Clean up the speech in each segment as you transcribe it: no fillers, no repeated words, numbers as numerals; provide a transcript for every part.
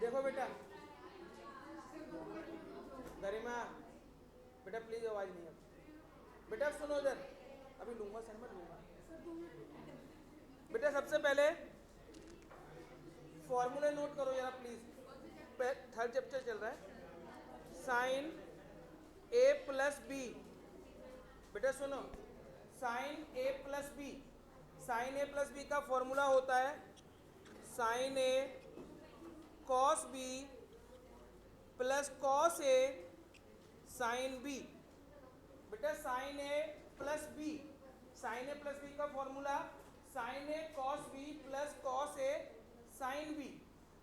देखो बेटा, गरिमा बेटा प्लीज आवाज नहीं अब। बेटा सुनो इधर, अभी लूंगा सर, मैं लूंगा। बेटा सबसे पहले फॉर्मूले नोट करो जरा प्लीज। थर्ड चैप्टर चल रहा है, साइन ए प्लस बी। बेटा सुनो, sine A plus B, sine A plus B का फॉर्मूला होता है sine A cos B plus cos A sine B. बेटा sine A plus B, sine A plus B का formula sine A cos B plus cos A sine B.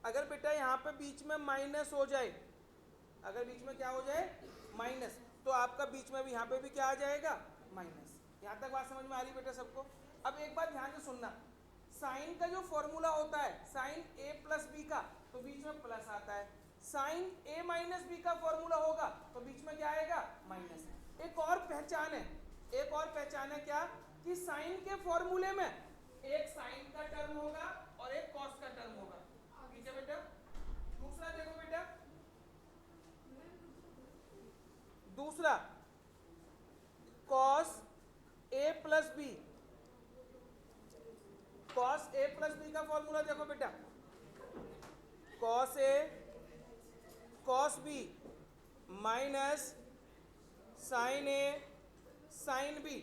अगर बेटा यहाँ पे बीच में माइनस हो जाए, अगर बीच में क्या हो जाए माइनस, तो आपका बीच में भी यहाँ पे भी क्या आ जाएगा माइनस। यहाँ तक बात समझ में आ रही बेटा सबको? अब एक बात ध्यान से सुनना, साइन का जो फॉर्मूला होता है साइन ए प्लस बी का, तो बीच में प्लस आता है। साइन ए माइनस बी का फॉर्मूला होगा तो बीच में क्या आएगा माइनस। एक और पहचान है, एक और पहचान है क्या, कि साइन के फॉर्मूले में एक साइन का टर्म होगा और एक कॉस का टर्म होगा। ठीक है बेटा? दूसरा देखो बेटा, दूसरा cos A plus B, cos A plus B का फॉर्मूला देखो बेटा, cos A cos B minus sign A sine B.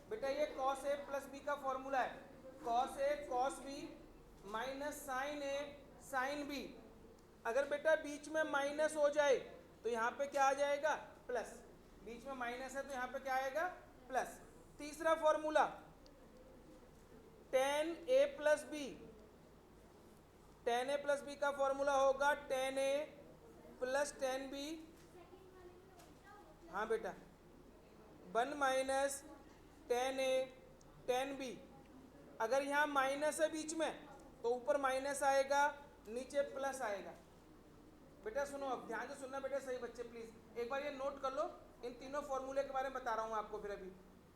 बेटा ये कॉस ए प्लस बी का फॉर्मूला है, cos A cos B minus sign A sine B. अगर बेटा बीच में माइनस हो जाए तो यहाँ पे क्या आ जाएगा प्लस, बीच में माइनस है तो यहाँ पे क्या आएगा प्लस। तीसरा फॉर्मूला टेन ए प्लस बी, टेन ए प्लस बी का फॉर्मूला होगा टेन ए प्लस टेन बी। हाँ बेटा, वन माइनस टेन ए टेन बी। अगर यहाँ माइनस है बीच में तो ऊपर माइनस आएगा, नीचे प्लस आएगा। बेटा सुनो, अब ध्यान से सुनना बेटा सही बच्चे प्लीज, एक बार ये नोट कर लो, इन तीनों फॉर्मूले के बारे में बता रहा हूँ आपको फिर अभी,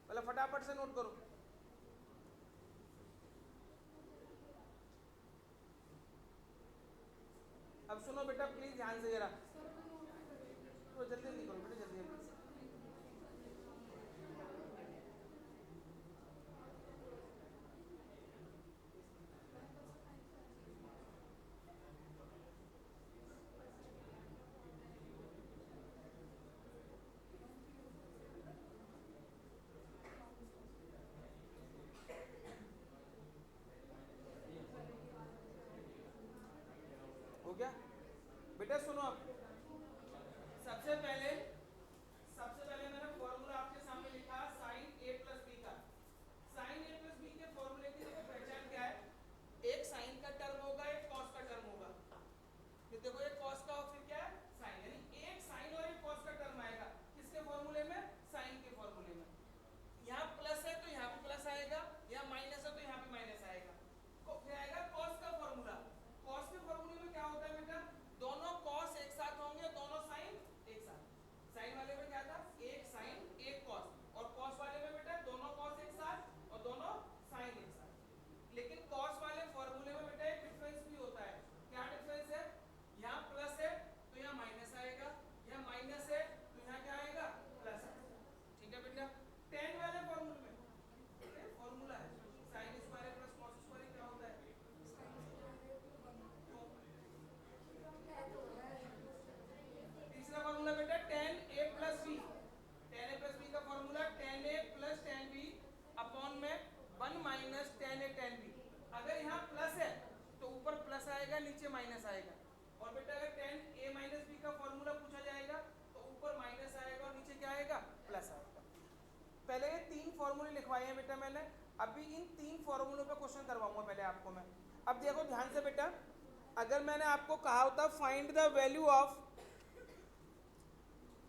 मतलब फटाफट से नोट करो। अब सुनो बेटा प्लीज ध्यान से जरा, तो जल्दी जल्दी करो बेटा, जल्दी जल्दी। हो गया बेटा? सुनो अब, सबसे पहले मैंने फॉर्मूला आपके सामने लिखा साइन ए प्लस बी का। साइन ए प्लस बी के फॉर्मूले की देखो पहचान क्या है, एक साइन का टर्म होगा एक कॉस का टर्म होगा। फिर देखो एक कॉस का और फिर क्या है साइन, यानी एक साइन और एक कॉस का टर्म आएगा किसके फॉर्मूले में, साइन के फॉर्मूले में। यहाँ प्लस है तो यहाँ भी प्लस आएगा, यहाँ माइनस है तो यहाँ भी माइनस आएगा। फिर आएगा कॉस का फॉर्मूला, कॉस के फॉर्मूले में क्या होता है बेटा, दोनों कॉस एक साथ होंगे, दोनों साइन एक साथ। साइन वाले में क्या था, एक साइन एक कॉस, और कॉस वाले में बेटा दोनों कॉस एक साथ और दोनों साइन एक साथ। लेकिन कॉस वाले फॉर्मूले में बेटा एक डिफरेंस भी होता है। क्या डिफरेंस है, यहाँ प्लस है तो यहाँ माइनस आएगा, यहाँ माइनस है तो यहाँ क्या आएगा प्लस आएगा। ठीक है बेटा? टेन वाले फॉर्मूले में फॉर्मूला है sine square plus cos square क्या होता है, तीसरा फॉर्मूला बेटा टेन ए प्लस बी, टेन ए प्लस बी का फॉर्मूला टेन ए प्लस टेन बी अपॉन में वन माइनस टेन ए टेन बी। अगर यहाँ प्लस है तो ऊपर प्लस आएगा, नीचे माइनस आएगा। और बेटा अगर टेन ए माइनस बी का फॉर्मूला पूछा जाएगा तो ऊपर माइनस आएगा और नीचे क्या आएगा प्लस आएगा। पहले ये तीन फॉर्मूले लिखवाए हैं बेटा मैंने, अभी इन तीन फॉर्मूलों पे क्वेश्चन करवाऊंगा पहले आपको मैं। अब देखो ध्यान से बेटा, अगर मैंने आपको कहा होता find the value of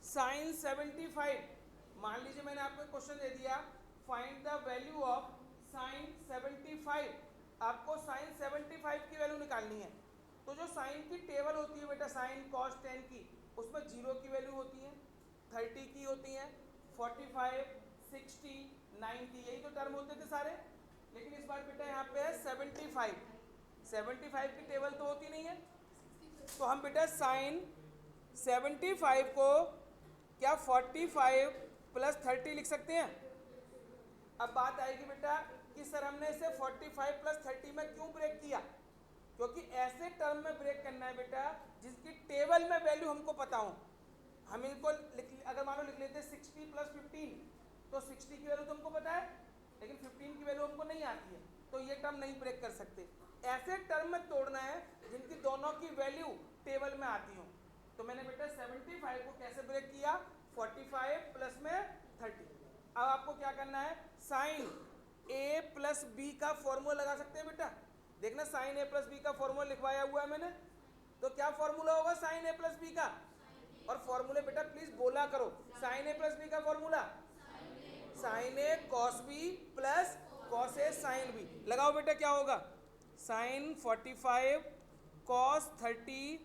sine 75, मान लीजिए मैंने आपको क्वेश्चन दे दिया find the value of sine 75, आपको साइन 75 की वैल्यू निकालनी है। तो जो साइन की टेबल होती है बेटा साइन कॉस 10 की, उसमें 0 की वैल्यू होती है, 30 की होती है, 45, 60, 90, यही तो टर्म होते थे सारे। लेकिन इस बार बेटा यहाँ पे है 75, 75 की टेबल तो होती नहीं है, तो हम बेटा साइन 75 को क्या 45 प्लस 30 लिख सकते हैं। अब बात आएगी बेटा कि सर हमने इसे 45 प्लस 30 में क्यों ब्रेक किया, क्योंकि ऐसे टर्म में ब्रेक करना है बेटा जिसकी टेबल में वैल्यू हमको पता हो। हम इनको अगर मान लो लिख लेते 60 प्लस 15, तो 60 की वैल्यू तो हमको पता है, लेकिन 15 की वैल्यू हमको नहीं आती है, तो ये टर्म नहीं ब्रेक कर सकते। ऐसे टर्म में तोड़ना है जिनकी दोनों की वैल्यू टेबल में आती हो। तो मैंने बेटा 75 को कैसे ब्रेक किया, 45 प्लस में 30। अब आपको क्या करना है, साइन ए प्लस बी का फॉर्मूला लगा सकते हैं बेटा। देखना साइन ए प्लस बी का फॉर्मूला लिखवाया हुआ है मैंने, तो क्या फॉर्मूला होगा साइन ए प्लस बी का, और फॉर्मूले बेटा प्लीज बोला करो। साइन ए प्लस बी का formula sine A cos B plus cos A sine B. लगाओ बेटा क्या होगा, sine 45 cos 30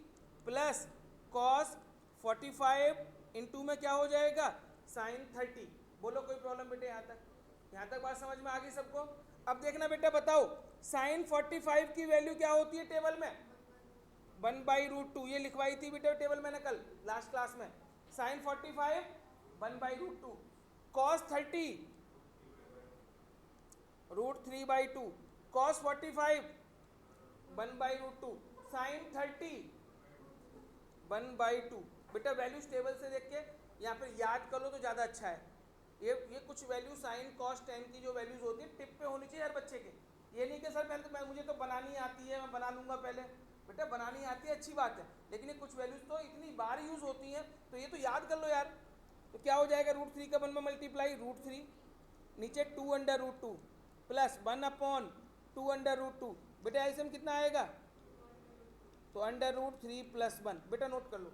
plus cos 45 into में क्या हो जाएगा साइन 30। बोलो कोई प्रॉब्लम बेटे, यहाँ तक बात समझ में आ गई सबको। अब देखना बेटा बताओ साइन 45 की वैल्यू क्या होती है टेबल में, 1/√2। ये लिखवाई थी बेटा टेबल मैंने कल लास्ट क्लास में। Sine 45 1/√2, cos 30 √3/2, cos 45 1/√2, sine 30 1/2। बेटा वैल्यूज टेबल से देख के यहाँ पर याद कर लो तो ज़्यादा अच्छा है। ये कुछ वैल्यू साइन कॉस टेन की जो वैल्यूज होती है टिप पे होनी चाहिए हर बच्चे के। ये नहीं कि सर पहले तो मुझे तो बनानी आती है, मैं बना लूँगा पहले। बेटा बनानी आती है अच्छी बात है, लेकिन ये कुछ वैल्यूज तो इतनी बार यूज़ होती हैं, तो ये तो याद कर लो यार। तो क्या हो जाएगा, √3 का 1 में मल्टीप्लाई √3, नीचे 2/√2 प्लस 1/2/√2। बेटा एलसीएम कितना आएगा, तो √3 प्लस 1। बेटा नोट कर लो,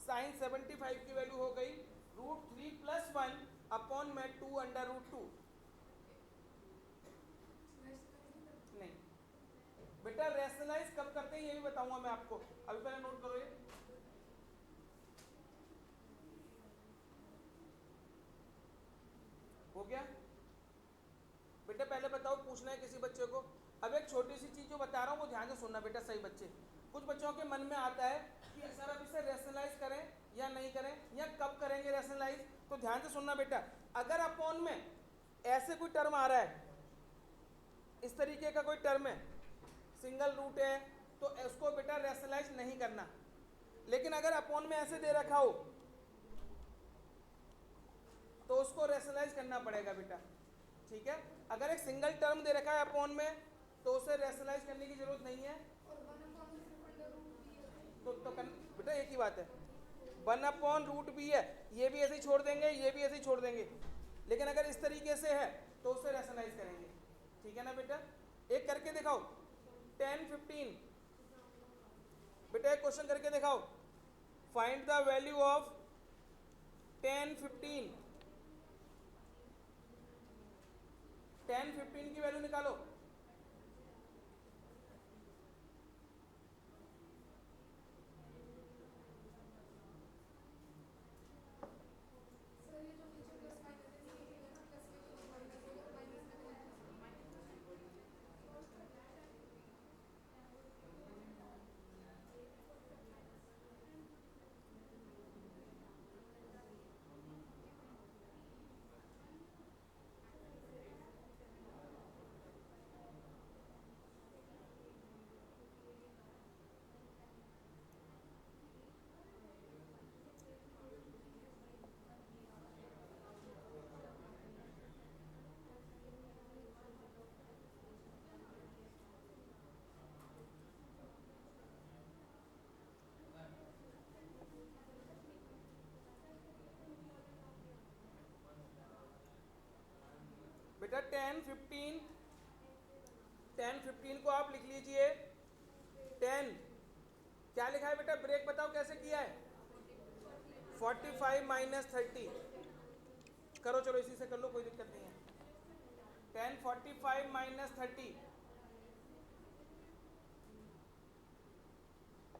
साइन 75 की वैल्यू हो गई √3 प्लस 1 अपॉन में 2/√2। नहीं बेटा रेशनलाइज कब करते हैं ये भी बताऊंगा मैं आपको, अभी पहले नोट करो ये। हो गया बेटा, पहले बताओ पूछना है किसी बच्चे को। अब एक छोटी सी चीज जो बता रहा हूँ वो ध्यान से सुनना बेटा सही बच्चे। कुछ बच्चों के मन में आता है कि सर अब इसे रेशनलाइज करें या नहीं करें, या कब करेंगे रेशनलाइज। तो ध्यान से सुनना बेटा, अगर अपॉन में ऐसे कोई टर्म आ रहा है, इस तरीके का कोई टर्म है, सिंगल रूट है, तो उसको बेटा रेशनलाइज नहीं करना। लेकिन अगर अपॉन में ऐसे दे रखा हो तो उसको रेशनलाइज करना पड़ेगा बेटा, ठीक है। अगर एक सिंगल टर्म दे रखा है अपॉन में तो उसे रेशनलाइज करने की जरूरत नहीं है। तो बेटा एक ही बात है, 1/√b है, ये भी ऐसे ही छोड़ देंगे, ये भी ऐसे ही छोड़ देंगे। लेकिन अगर इस तरीके से है तो उसे रेशनलाइज करेंगे, ठीक है ना बेटा। एक करके दिखाओ 10 15। बेटा एक क्वेश्चन करके दिखाओ, फाइंड द वैल्यू ऑफ 10 15। 10 15 की वैल्यू निकालो। बेटा 10 15 को आप लिख लीजिए 10, क्या लिखा है बेटा, ब्रेक बताओ कैसे किया है, 45 माइनस 30 करो, चलो इसी से कर लो कोई दिक्कत नहीं है। 10 45 माइनस 30,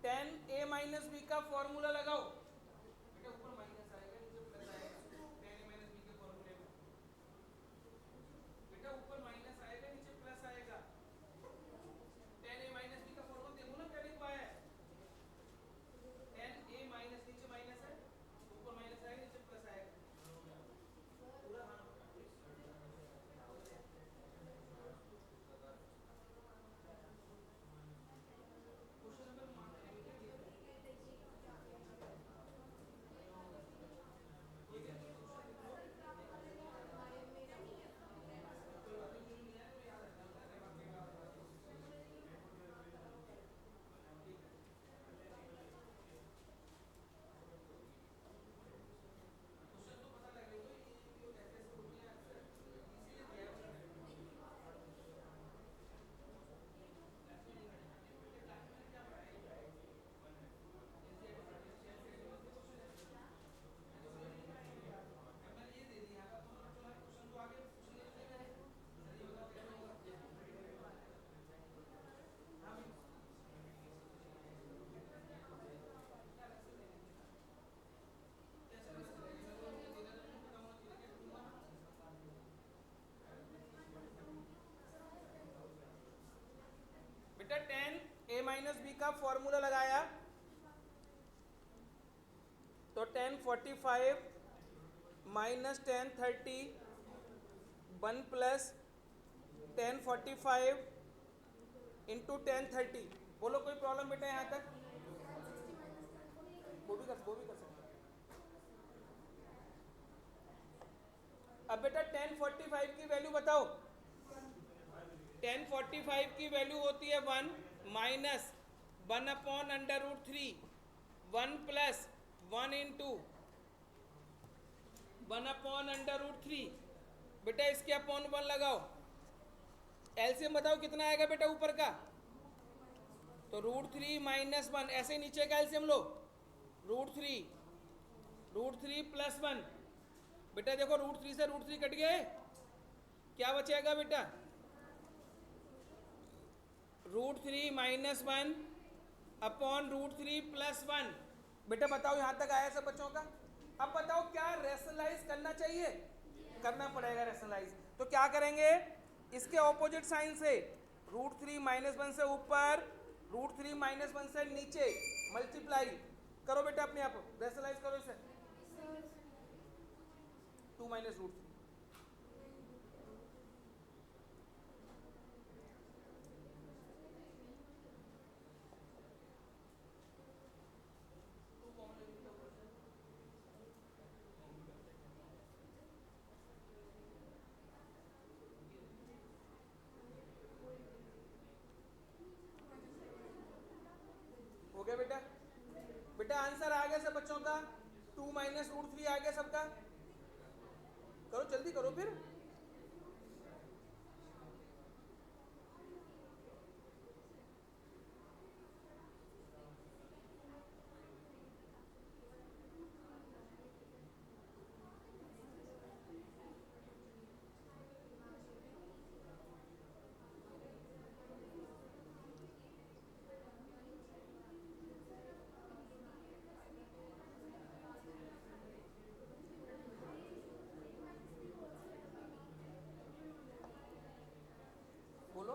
10 a माइनस बी का फॉर्मूला लगाओ। बेटा ऊपर माइनस आएगा नीचे प्लस आएगा, 10 a माइनस बी के फॉर्मूले में बेटा ऊपर माइनस आएगा नीचे प्लस आएगा। 10 a माइनस बी का फॉर्मूला देखो ना क्या लिखवाया है, माइनस बी का फॉर्मूला लगाया तो 1045 माइनस 1030 1 प्लस 1045 इंटू 1030। बोलो कोई प्रॉब्लम बेटा यहाँ तक? वो भी कर सकते। अब बेटा 1045 की वैल्यू बताओ। 1045 की वैल्यू होती है 1 माइनस 1/√3 1 प्लस 1 इंटू 1/√3। बेटा इसके अपॉन 1 लगाओ, एलसीएम बताओ कितना आएगा बेटा ऊपर का? तो √3 माइनस 1, ऐसे नीचे का एलसीएम लो, √3 प्लस 1। बेटा देखो √3 से √3 कट गए, क्या बचेगा बेटा? √3 माइनस 1 अपॉन √3 प्लस 1। बेटा बताओ यहाँ तक आया सब बच्चों का? अब बताओ क्या रैशनलाइज करना चाहिए? करना पड़ेगा रैशनलाइज। तो क्या करेंगे? इसके ऑपोजिट साइन से √3 माइनस 1 से ऊपर, √3 माइनस 1 से नीचे मल्टीप्लाई करो बेटा अपने आप, रैशनलाइज करो इसे। 2 माइनस √3। हो गया बेटा? बेटा आंसर आ गया सब बच्चों का? 2 माइनस √3 आ गया सबका? करो जल्दी करो फिर। बोलो।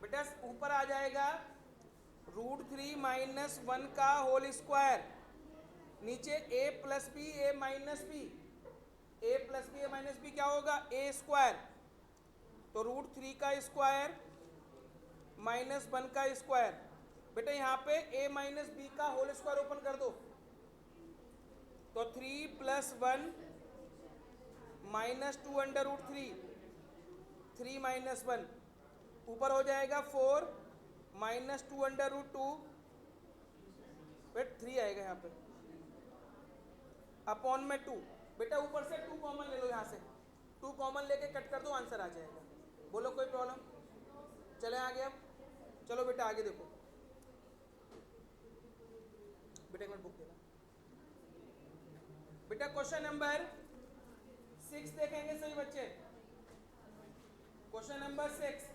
बेटा ऊपर आ जाएगा √3 माइनस 1 का होल स्क्वायर, नीचे a plus B A minus B, A plus B A minus B क्या होगा? A square. तो √3 का स्क्वायर माइनस 1 का स्क्वायर। बेटा यहाँ पे a माइनस बी का होल स्क्वायर ओपन कर दो, तो 3 प्लस 1 माइनस 2/√3, 3 माइनस 1 ऊपर हो जाएगा 4 माइनस 2/√2, बेटा 3 आएगा यहाँ पे, अपॉन में 2। बेटा ऊपर से 2 कॉमन ले लो, यहाँ से 2 कॉमन लेके कट कर दो, आंसर आ जाएगा। बोलो कोई प्रॉब्लम? चले आगे अब, चलो बेटा आगे देखो। बेटा एक मिनट बुक देना। बेटा क्वेश्चन नंबर 6 देखेंगे सभी बच्चे। क्वेश्चन नंबर 6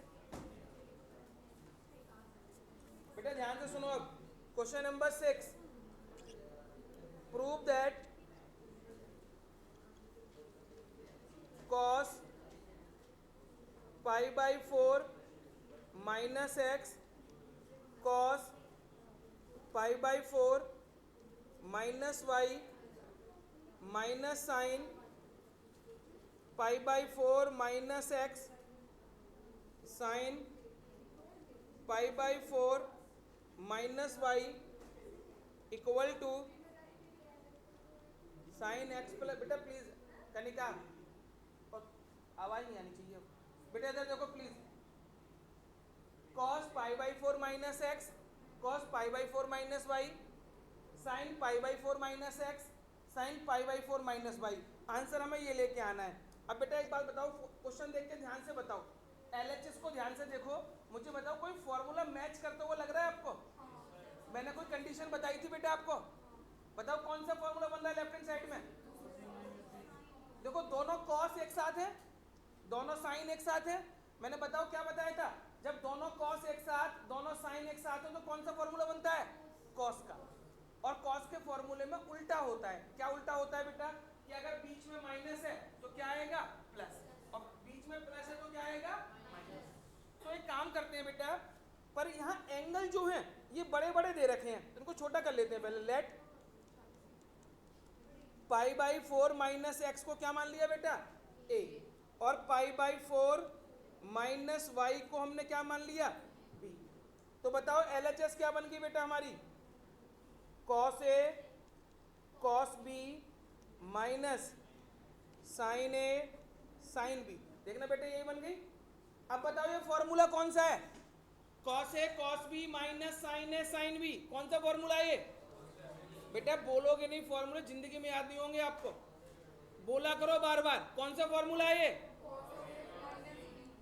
बेटा ध्यान से सुनो। अब question number 6, prove that cos π/4 minus x cos π/4 minus y minus sine π/4 minus x sine π/4 minus y equal to sine x plus. बेटा प्लीज कनिका, आवाज नहीं आनी चाहिए बेटा, इधर देखो please. cos π/4 minus x cos π/4 minus y sine π/4 minus x sine π/4 minus y। Answer हमें ये लेके आना है। अब बेटा एक बात बताओ, क्वेश्चन देख के ध्यान से बताओ, LHS को ध्यान से देखो, मुझे बताओ कोई फॉर्मूला मैच करते हुए लग रहा है आपको? मैंने कोई कंडीशन बताई थी बेटा आपको? बताओ कौन सा फॉर्मूला बन रहा है लेफ्ट हैंड साइड में? देखो दोनों cos एक साथ है, दोनों साइन एक साथ है। मैंने बताओ क्या बताया था? जब दोनों कॉस एक साथ, दोनों साइन एक साथ हो तो कौन सा फॉर्मूला बनता है? कॉस का। और कॉस के फॉर्मूले में उल्टा होता है। क्या उल्टा होता है बेटा? कि अगर बीच में माइनस है तो क्या आएगा? प्लस, और बीच में प्लस है तो क्या आएगा? माइनस। तो एक काम करते हैं बेटा, पर यहाँ एंगल जो है ये बड़े बड़े दे रखे हैं, इनको छोटा कर लेते हैं पहले। Let pi by 4 minus X को क्या मान लिया बेटा? ए, और पाई बाई 4 माइनस वाई को हमने क्या मान लिया? बी। तो बताओ एलएचएस क्या बन गई बेटा हमारी? Cos A cos B minus sign A sine B. देखना बेटा यही बन गई। अब बताओ ये फॉर्मूला कौन सा है? Cos A cos B minus sign A sine B. कौन सा फॉर्मूला है ये? बेटा बोलोगे नहीं फॉर्मूले, जिंदगी में याद नहीं होंगे आपको, बोला करो बार बार। कौन सा फॉर्मूला है ये?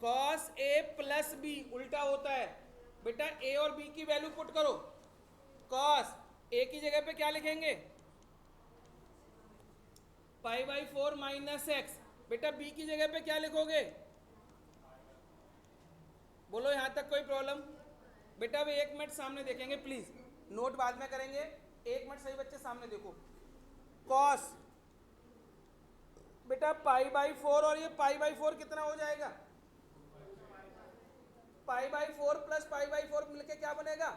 कॉस ए प्लस बी उल्टा होता है बेटा। ए और बी की वैल्यू पुट करो। कॉस ए की जगह पे क्या लिखेंगे? पाई बाई 4 माइनस एक्स। बेटा बी की जगह पे क्या लिखोगे? बोलो यहां तक कोई प्रॉब्लम? बेटा अब एक मिनट सामने देखेंगे प्लीज, नोट बाद में करेंगे। एक मिनट सही बच्चे सामने देखो। कॉस बेटा पाई बाई 4 और ये पाई बाई 4 कितना हो जाएगा? पाई बाई 4 प्लस पाई बाई 4 मिलके क्या बनेगा?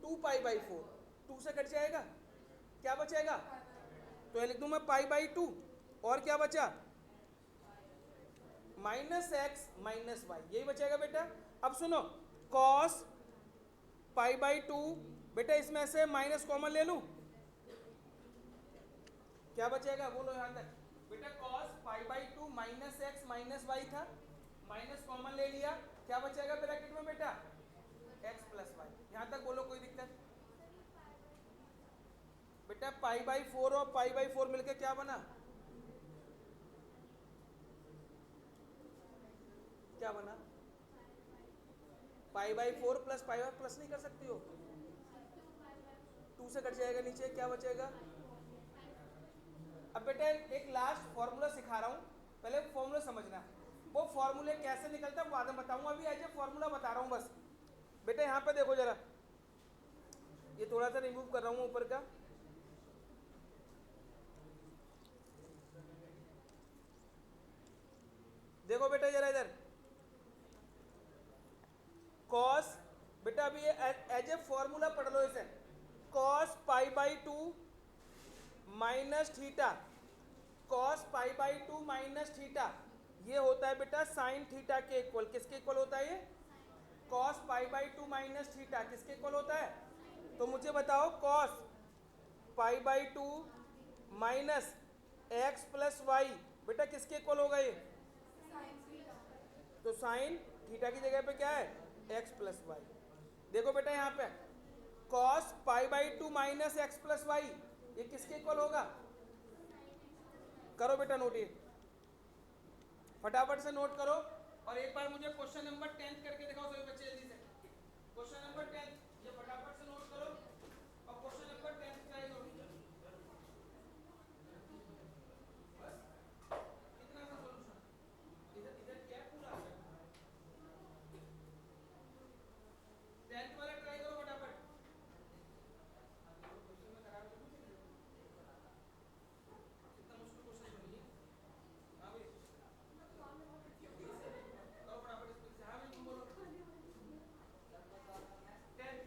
2 पाई बाई 4। 2 से कट जाएगा, क्या बचेगा? तो ये लिख दूं मैं पाई बाई 2, और क्या बचा? माइनस एक्स माइनस वाई, यही बचेगा बेटा। अब सुनो, कॉस पाई बाई 2, बेटा इसमें से माइनस कॉमन ले लूं, क्या बचेगा? बोलो यहां तक। बेटा cos pi by 2 minus X minus Y था, माइनस कॉमन ले लिया, क्या बचेगा ब्रैकेट में बेटा? X plus Y. यहां तक बोलो कोई दिक्कत? बेटा पाई बाई 4 और पाई बाई 4 मिलके क्या बना? क्या बना? पाई by 4 plus pi by plus नहीं कर सकती हो? 2 से कट जाएगा नीचे, क्या बचेगा? अब बेटा एक लास्ट फॉर्मूला सिखा रहा हूं, पहले फॉर्मूला समझना। वो फॉर्मूले कैसे निकलता है बाद में बताऊंगा, अभी एज ए फॉर्मूला बता रहा हूं बस। बेटा यहां पे देखो जरा, ये थोड़ा सा रिमूव कर रहा हूं ऊपर का। देखो बेटा जरा इधर, कॉस बेटा अभी ये एज ए फॉर्मूला पढ़ लो इसे। Cos pi by 2 minus theta, cos pi by 2 minus theta, ये होता है बेटा साइन थीटा के इक्वल। किसके इक्वल होता है ये? Cos pi by 2 minus theta किसके इक्वल होता है? तो मुझे बताओ, cos pi by 2 minus X plus Y बेटा किसके इक्वल होगा ये? तो साइन थीटा की जगह पे क्या है? X plus Y. देखो बेटा यहाँ पे cos pi by 2 minus X plus Y, ये किसके इक्वल होगा? करो बेटा नोट, ये फटाफट से नोट करो। और एक बार मुझे क्वेश्चन नंबर 10 करके दिखाओ सभी बच्चे जल्दी से। क्वेश्चन नंबर 10 ये फटाफट से नोट करो, और क्वेश्चन नंबर 10 ट्राई करो। बस इतना सा सॉल्यूशन, इधर इधर क्या पूरा 10th वाला ट्राई करो फटाफट। क्वेश्चन में खराब तो कुछ नहीं, इतना मुश्किल क्वेश्चन नहीं है। हाँ भाई करो फटाफट इसमें से। हाँ भाई तुम बोलो 10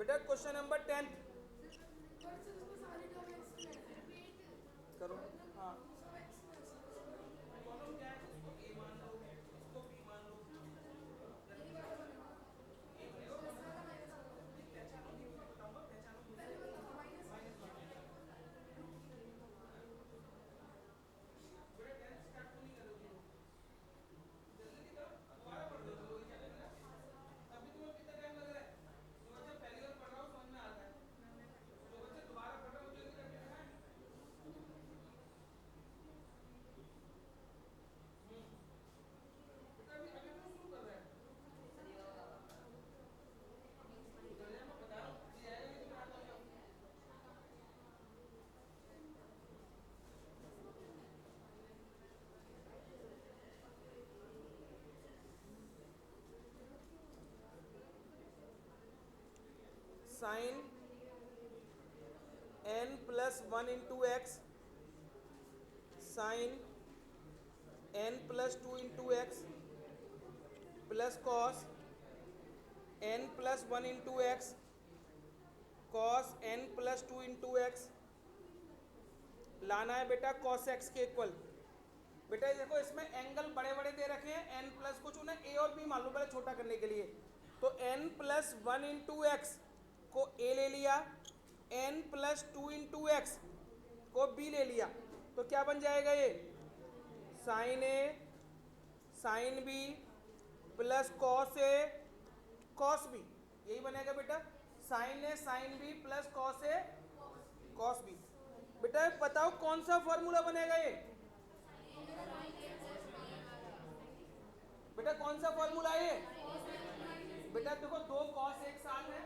बेटा क्वेश्चन नंबर 10 करो। हाँ sine n plus 1 into X sine n plus 2 into X plus cos n plus 1 into X cos n plus 2 into X लाना है बेटा कॉस एक्स के इक्वल। बेटा देखो इसमें एंगल बड़े बड़े दे रखे हैं n प्लस कुछ उन्हें a और b मान लो पहले छोटा करने के लिए। तो n प्लस 1 इंटू एक्स को a ले लिया, n प्लस 2 इंटू एक्स को b ले लिया, तो क्या बन जाएगा ये sine a sine b plus cos a cos b, यही बनेगा बेटा sine a sine b plus cos a cos b। बेटा बताओ कौन सा फॉर्मूला बनेगा ये, बेटा कौन सा फॉर्मूला है ये? बेटा देखो दो कॉस एक साथ है,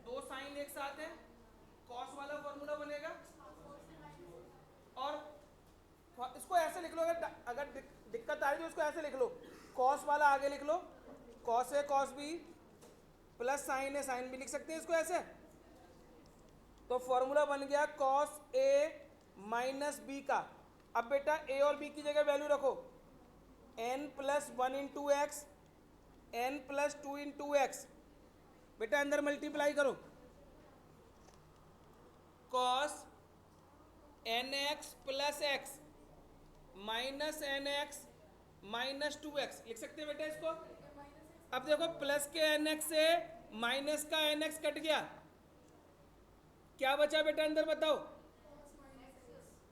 दो साइन एक साथ है, कॉस वाला फॉर्मूला बनेगा। और इसको ऐसे लिख लो, अगर दिक्कत आ रही है तो इसको ऐसे लिख लो, कॉस वाला आगे लिख लो, cos A cos B plus sign A sine B, लिख सकते हैं इसको ऐसे। तो फॉर्मूला बन गया कॉस ए माइनस बी का। अब बेटा ए और बी की जगह वैल्यू रखो, n plus 1 into X n plus 2 into X, बेटा अंदर मल्टीप्लाई करो, cos N X plus X minus N X minus 2x, लिख सकते हैं बेटा इसको। अब देखो प्लस के एन एक्स से माइनस का एन एक्स कट गया, क्या बचा बेटा अंदर बताओ,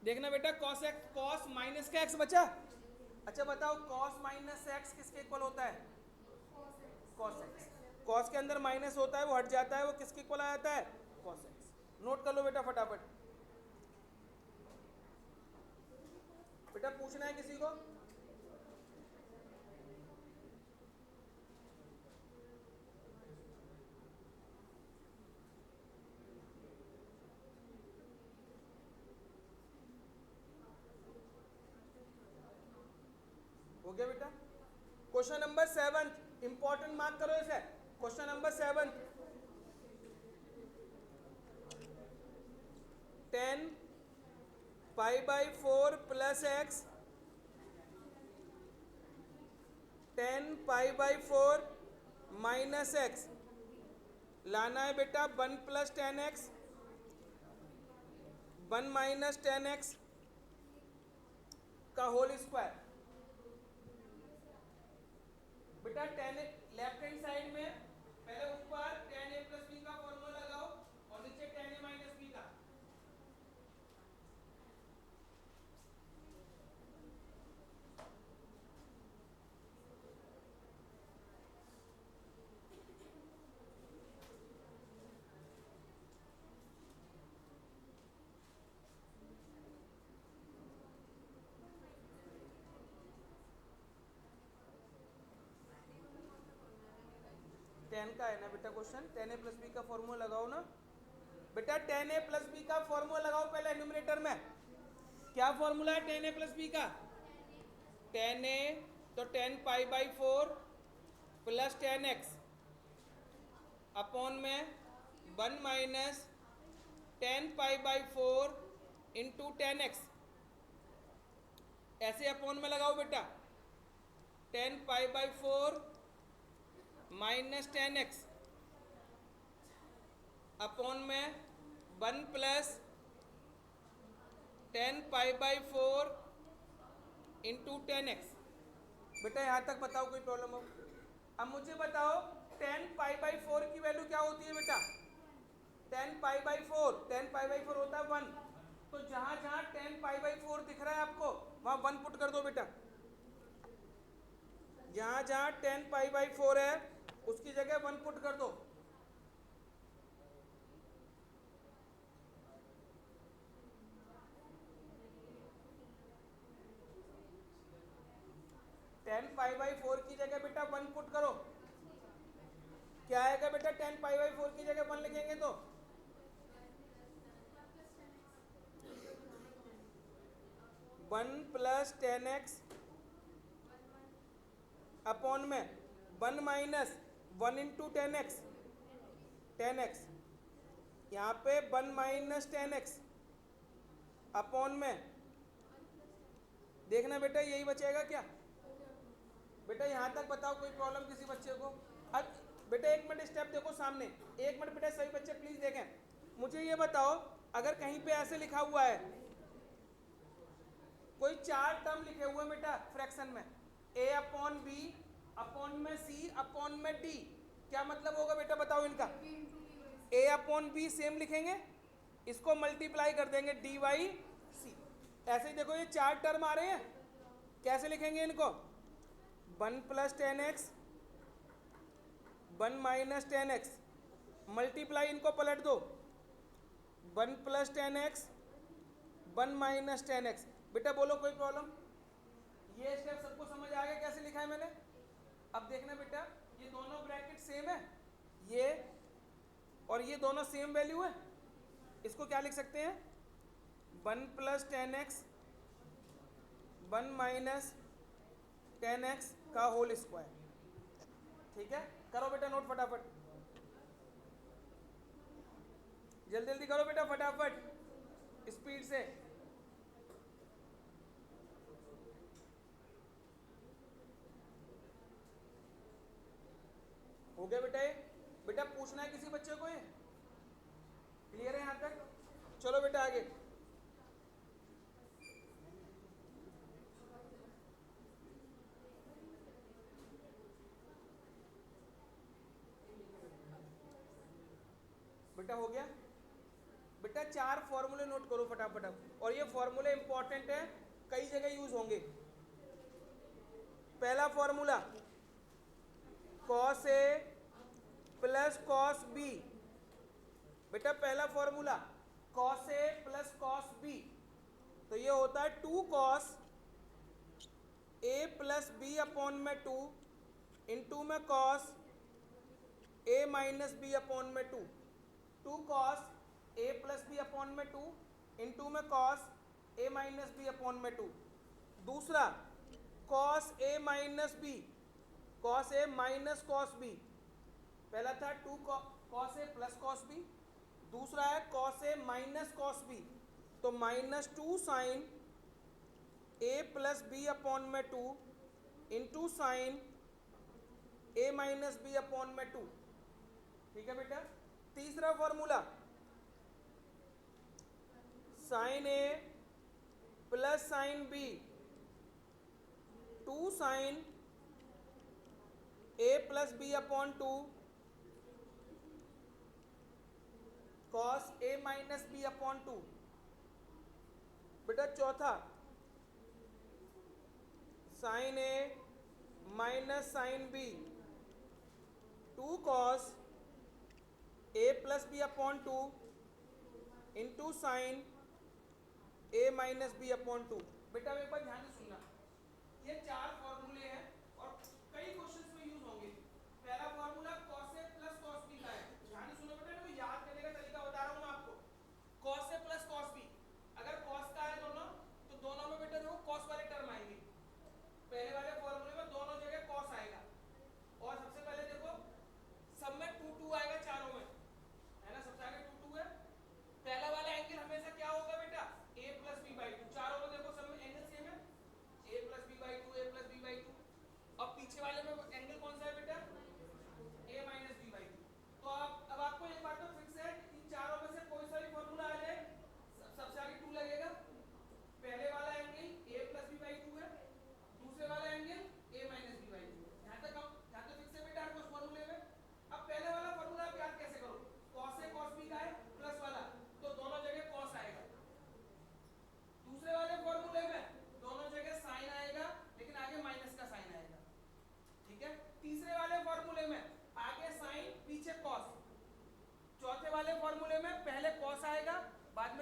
देखना बेटा कॉस एक्स कॉस माइनस का एक्स बचा। अच्छा बताओ कॉस माइनस एक्स किसके इक्वल होता है, कॉस एक्स। कॉस के अंदर माइनस होता है वो हट जाता है, वो किसके इक्वल आ जाता है, कॉस एक्स। नोट कर लो बेटा फटाफट। बेटा पूछना है किसी को, हो गया बेटा। क्वेश्चन नंबर 7 इंपॉर्टेंट मार्क करो इसे, question number 7 10 pi by 4 plus x 10 pi by 4 minus x, लाना है बेटा 1 प्लस 10x 1 माइनस 10x का होल स्क्वायर। बेटा 10 लेफ्ट हैंड साइड में पहले ऊपर 10a प्लस बी का फॉर्मूला लगाओ और नीचे 10a माइनस बी का। टेन का है ना बेटा क्वेश्चन, 10a प्लस बी का फॉर्मूला लगाओ ना बेटा, 10a प्लस बी का फॉर्मूला लगाओ पहले न्यूमरेटर में। क्या फॉर्मूला है 10a प्लस बी का, 10a तो 10 पाई बाई 4 प्लस 10x अपॉन में 1 minus 10 pi by 4 into 10x, ऐसे अपॉन में लगाओ बेटा, 10 पाई बाई 4 माइनस 10x अपॉन में 1 प्लस 10π/4 इंटू 10x। बेटा यहाँ तक बताओ कोई प्रॉब्लम हो? अब मुझे बताओ 10π/4 की वैल्यू क्या होती है बेटा? 10π/4 होता है 1। तो जहां जहां 10π/4 दिख रहा है आपको वहां 1 पुट कर दो बेटा। जहां जहां 10π/4 है उसकी जगह 1 पुट कर दो। टेन π/4 की जगह बेटा 1 पुट करो। क्या आएगा बेटा? 10π/4 की जगह 1 लिखेंगे तो 1 + 10x अपॉन में 1 - 1 इंटू 10x। 10x यहाँ पे 1 - 10x अपॉन में, देखना बेटा यही बचेगा क्या? बेटा यहाँ तक बताओ कोई प्रॉब्लम किसी बच्चे को? अब बेटा 1 मिनट स्टेप देखो सामने, 1 मिनट बेटा सभी बच्चे प्लीज देखें। मुझे ये बताओ अगर कहीं पे ऐसे लिखा हुआ है कोई 4 टर्म लिखे हुए बेटा फ्रैक्शन में, a अपॉन बी अपॉन में c अपॉन में d, क्या मतलब होगा बेटा बताओ इनका? a अपॉन बी सेम लिखेंगे, इसको मल्टीप्लाई कर देंगे dy c। ऐसे ही देखो ये 4 टर्म आ रहे हैं, कैसे लिखेंगे इनको? 1 + 10x 1 - 10x मल्टीप्लाई, इनको पलट दो 1 + 10x 1 - 10x। बेटा बोलो कोई प्रॉब्लम? ये स्टेप सबको समझ आ गया कैसे लिखा है मैंने? अब देखना बेटा ये दोनों ब्रैकेट सेम है, ये और ये दोनों सेम वैल्यू है, इसको क्या लिख सकते हैं? 1 + 10x 1 - 10x का होल स्क्वायर। ठीक है, करो बेटा नोट फटाफट, जल्दी जल्दी करो बेटा फटाफट, स्पीड से। हो गया बेटा? ये बेटा पूछना है किसी बच्चे को? ये क्लियर है यहाँ तक? चलो बेटा आगे। बेटा हो गया? बेटा 4 फॉर्मूले नोट करो फटाफट अब, और ये फॉर्मूले इंपॉर्टेंट है, कई जगह यूज होंगे। पहला formula cos a plus cos b। बेटा पहला formula cos a plus cos b, तो ये होता है 2 cos a plus b upon में 2 इंटू में cos a minus b upon में 2। 2 cos a plus b upon में 2 इंटू में cos a minus b upon में 2। दूसरा cos a minus b, cos a minus cos b। पहला था 2 cos a plus cos b, दूसरा है cos a minus cos b, तो -2 sin a plus b upon में 2 into sine a minus b upon में 2। ठीक है बेटा? तीसरा formula sin a plus sin b 2 sin a plus b upon 2 cos a minus b upon 2। बेटा चौथा sin a minus sin b 2 cos a plus b upon 2 into sine a minus b upon 2। बेटा एक बार ध्यान से सुनना, ये 4 फॉर्मूले हैं और कई क्वेश्चंस में यूज होंगे। पहला formula cos a plus cos b का है, ध्यान से सुनो बेटा, मैं याद करने का तरीका बता रहा हूँ मैं आपको। cos a plus cos b, अगर cos का है दोनों तो दोनों में बेटा देखो cos वाले टर्म आएंगे। पहले वाले फॉर्मूले में दोनों जगह cos आएगा, और सबसे पहले देखो सब में 2 2 आएगा चारों में, है ना? सबसे आगे 2 2 है। पहला वाला एंगल हमेशा क्या होगा बेटा? a plus b by 2। चारों में देखो सब में एंगल सेम है, a plus b by 2 a plus b by 2।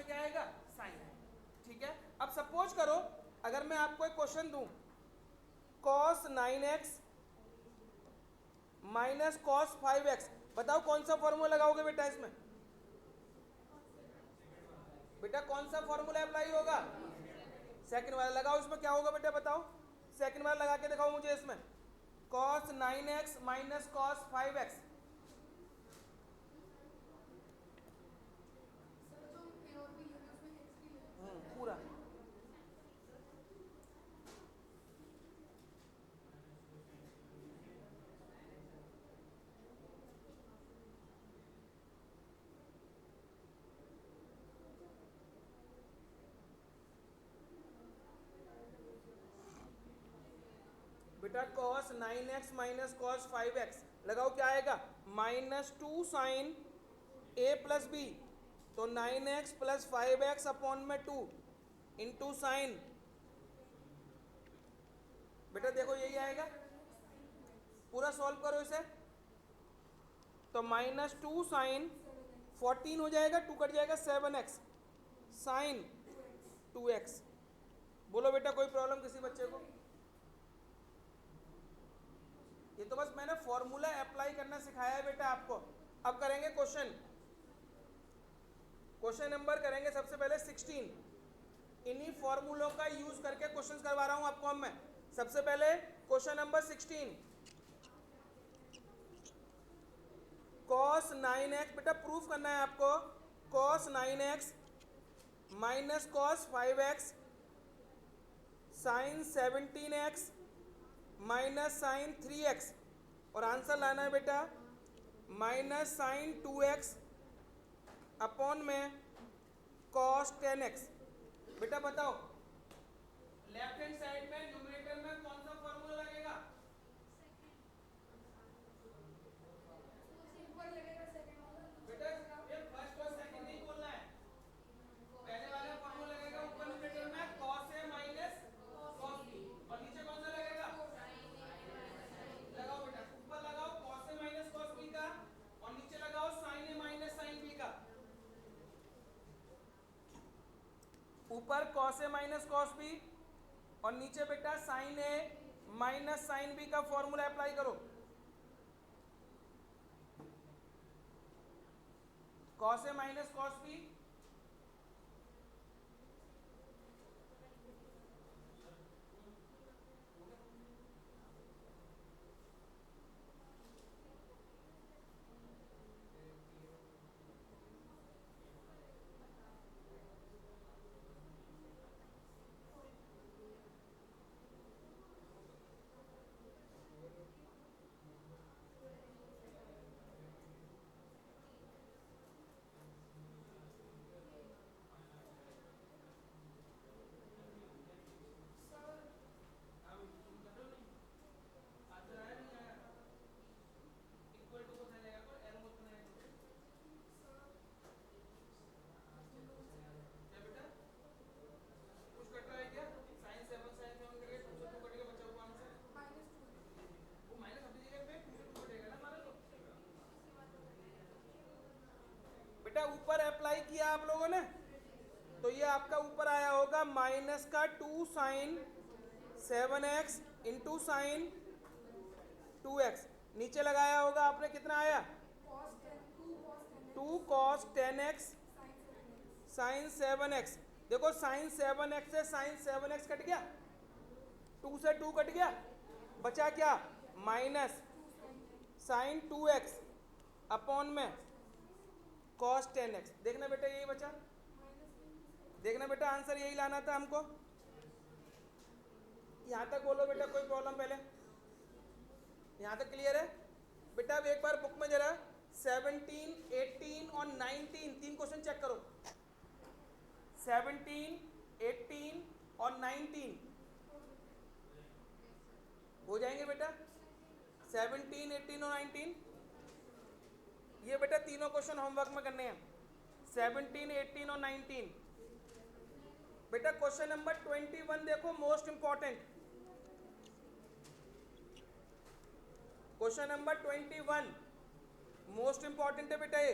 में क्या आएगा, साइन है। ठीक है, अब सपोज करो अगर मैं आपको एक क्वेश्चन दूं, cos 9x minus cos 5x, बताओ कौन सा फॉर्मूला लगाओगे बेटा इसमें? बेटा कौन सा फॉर्मूला अप्लाई होगा? सेकंड वाला लगाओ। इसमें क्या होगा बेटा बताओ, सेकंड वाला लगा के दिखाओ मुझे। इसमें cos 9x minus cos 5x, पूरा बेटा cos 9x minus cos 5x लगाओ, क्या आएगा? -2 साइन a प्लस बी, तो 9x प्लस 5x अपॉन में 2 इंटू साइन। बेटा देखो यही आएगा, पूरा सॉल्व करो इसे, तो -2 साइन 14 हो जाएगा, 2 कट जाएगा 7x साइन 2x। बोलो बेटा कोई प्रॉब्लम किसी बच्चे को? ये तो बस मैंने फॉर्मूला अप्लाई करना सिखाया है बेटा आपको। अब करेंगे क्वेश्चन, क्वेश्चन नंबर करेंगे सबसे पहले 16। इन्हीं फॉर्मूलों का यूज करके क्वेश्चंस करवा रहा हूं आपको। अब मैं सबसे पहले क्वेश्चन नंबर 16, cos 9x, बेटा प्रूफ करना है आपको, cos 9x minus cos 5x sine 17x minus sine 3x, और आंसर लाना है बेटा माइनस साइन 2x अपॉन में cos 10x। बेटा बताओ लेफ्ट हैंड साइड में न्यूमरेटर में कौन सा फॉर्मूला लगेगा? बेटा ये फर्स्ट और सेकंड नहीं बोलना है, पहले वाला फॉर्मूला लगेगा ऊपर न्यूमरेटर में cos a minus cos b, और नीचे कौन सा लगेगा? लगाओ बेटा, ऊपर लगाओ cos a minus cos b का, और नीचे लगाओ sin a minus sin b का। ऊपर cos a minus cos b और नीचे बेटा sin a minus sin b का फॉर्मूला अप्लाई करो। cos a minus cos b, बेटा ऊपर अप्लाई किया आप लोगों ने, तो ये आपका ऊपर आया होगा माइनस का 2 sign 7x into sine 2x। नीचे लगाया होगा आपने, कितना आया? 2 cos 10x साइन 7x। देखो साइन 7x से साइन 7x कट गया, 2 से 2 कट गया, बचा क्या? माइनस साइन 2x अपॉन में cos 10x। देखना बेटा यही बचा, देखना बेटा आंसर यही लाना था हमको। यहां तक बोलो बेटा कोई प्रॉब्लम? पहले यहां तक क्लियर है बेटा? अब एक बार बुक में जरा 17, 18 और 19 तीन क्वेश्चन चेक करो। 17, 18 और 19 हो जाएंगे बेटा? 17, 18 और 19 ये बेटा तीनों क्वेश्चन होमवर्क में करने हैं, 17, 18 और 19। बेटा क्वेश्चन नंबर 21 देखो, most important question number 21 most important है बेटा ये।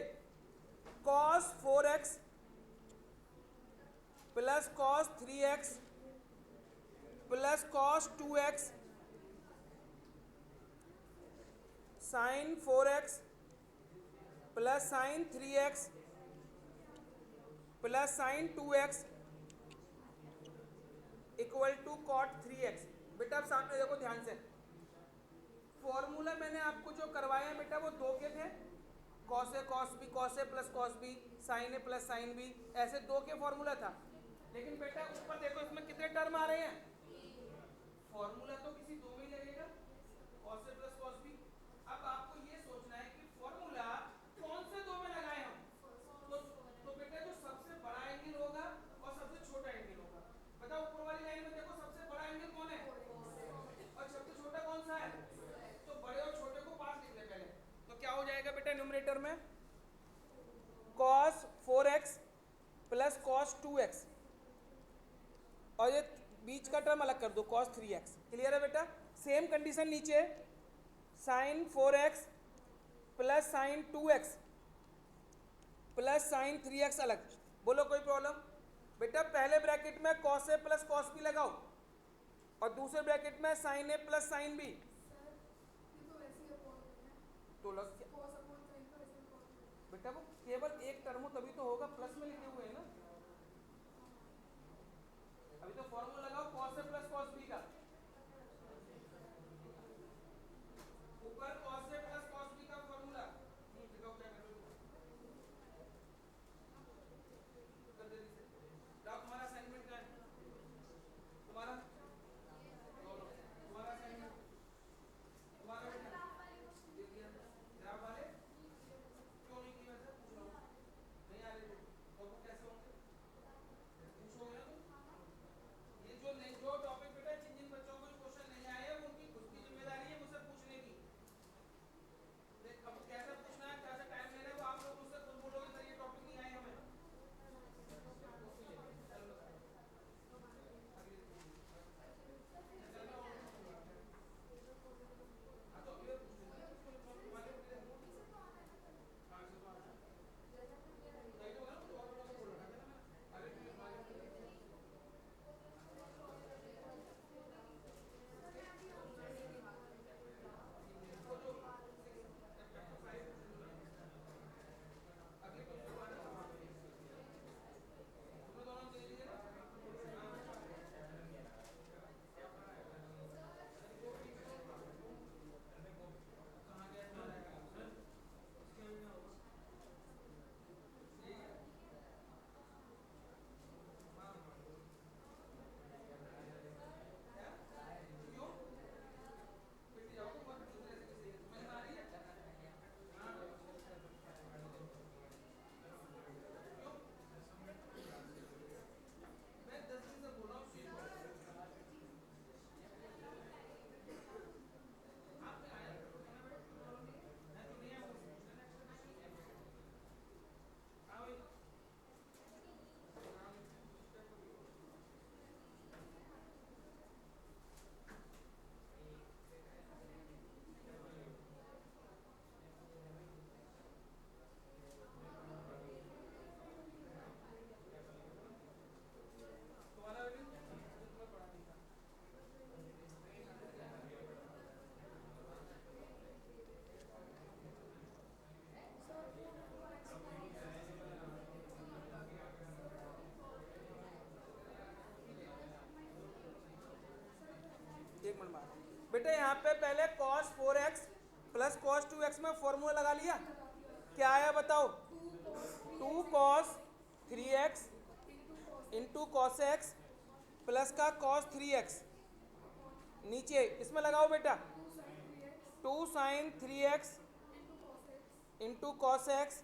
cos 4x cos 3x plus cos 2x sine 4x plus sine 3x plus sine 2x equal to cot 3x। बेटा अब सामने देखो ध्यान से, फॉर्मूला मैंने आपको जो करवाया बेटा वो दो के थे, cos A cos B, cos A plus cos B, sine A plus sine B, ऐसे दो के फॉर्मूला था। लेकिन बेटा ऊपर देखो इसमें कितने टर्म आ रहे हैं, फॉर्मूला तो किसी दो में ही लगेगा, cos A plus cos B. अब आपको ये सोचना है कि फॉर्मूला कौन से दो में लगाए हम, तो बेटा जो सबसे बड़ा एंगल होगा और सबसे छोटा एंगल होगा। बताओ ऊपर वाली लाइन में देखो सबसे बड़ा एंगल कौन है और सबसे छोटा कौन सा है, तो बड़े और छोटे को पास लिख ले पहले। तो क्या हो जाएगा बेटा न्यूमरेटर में cos 4x plus cos 2x और ये बीच का टर्म अलग कर दो cos 3x। क्लियर है बेटा। सेम कंडीशन नीचे sin 4x plus sin 2x plus sin 3x अलग। बोलो कोई प्रॉब्लम। बेटा पहले ब्रैकेट में cos a plus cos b लगाओ और दूसरे ब्रैकेट में sin a plus sin b। तो लग बेटा वो केवल एक टर्म हो तभी तो होगा, प्लस में लिखे हुए हैं ना। अभी तो फॉर्मूला लगाओ cos a plus cos b का, ऊपर cos a plus cos b का फॉर्मूला दिखाओ क्या कर रहे हो। कर दे दीजिए। लाओ तुम्हारा असाइनमेंट क्या है, तुम्हारा तुम्हारा असाइनमेंट तुम्हारा बेटा दे दिया ग्राफ वाले क्यों नहीं किया वैसे पूछ रहा हूँ, नहीं आ रहे तो वो कैसे होंगे पूछोगे ना तुम। ये जो टॉपिक बेटा जिन जिन बच्चों को क्वेश्चन नहीं आए उनकी खुद की जिम्मेदारी है मुझसे पूछने की। अब कैसे पूछना है, कैसे टाइम लेना है वो आप लोग मुझसे खुद बोलोगे सर ये टॉपिक नहीं आए हमें। एक मिनट बाद बेटा यहाँ पे पहले cos 4x plus cos 2x में फॉर्मूला लगा लिया, क्या आया बताओ, 2 cos 3x into cos x plus का cos 3x नीचे इसमें लगाओ बेटा 2 sin 3x into cos x।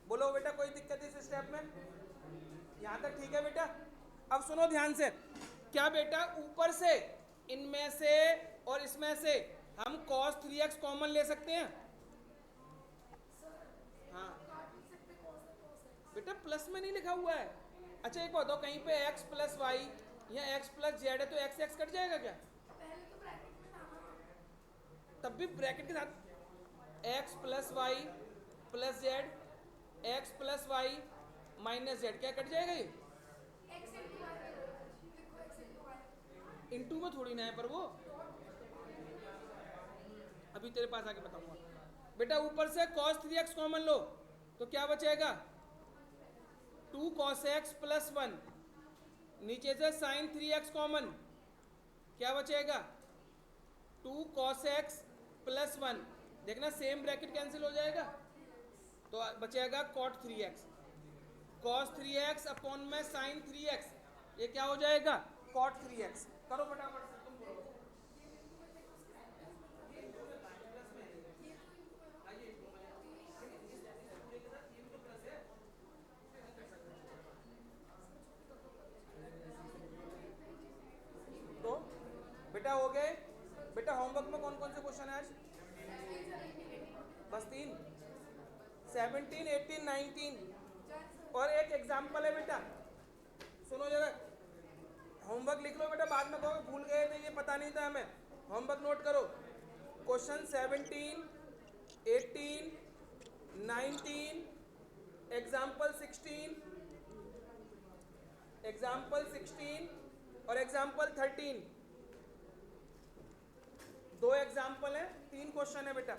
बोलो बेटा कोई दिक्कत इस स्टेप में, यहाँ तक ठीक है बेटा। अब सुनो ध्यान से, क्या बेटा ऊपर से इनमें से और इसमें से हम cos 3x कॉमन ले सकते हैं? हाँ बेटा प्लस में नहीं लिखा हुआ है। अच्छा एक बात, कहीं पे x प्लस वाई या x प्लस जेड है तो x x कट जाएगा क्या? तब भी ब्रैकेट के साथ x plus y plus z, x plus y minus z, क्या कट जाएगा ये? इंटू में थोड़ी ना है पर वो, अभी तेरे पास आके बताऊंगा बेटा। ऊपर से cos 3x कॉमन लो तो क्या बचेगा? 2 cos x प्लस 1, नीचे से sin 3x कॉमन, क्या बचेगा? 2 cos x प्लस 1, देखना सेम ब्रैकेट कैंसिल हो जाएगा तो बचेगा cot 3x, cos 3x upon में sin 3x, ये क्या हो जाएगा? cot 3x। करो फटाफट से, तुम करो। तो बेटा हो गए। बेटा होमवर्क में कौन कौन से क्वेश्चन है आज? बस 3, 17, 18, 19 और एक एग्जाम्पल है बेटा। सुनो जरा, होमवर्क लिख लो बेटा, बाद में कहोगे भूल गए थे, ये पता नहीं था हमें। होमवर्क नोट करो। क्वेश्चन 17, 18, 19, एग्जाम्पल 16, एग्जाम्पल 16 और एग्जाम्पल 13। 2 एग्जाम्पल है, 3 क्वेश्चन है बेटा।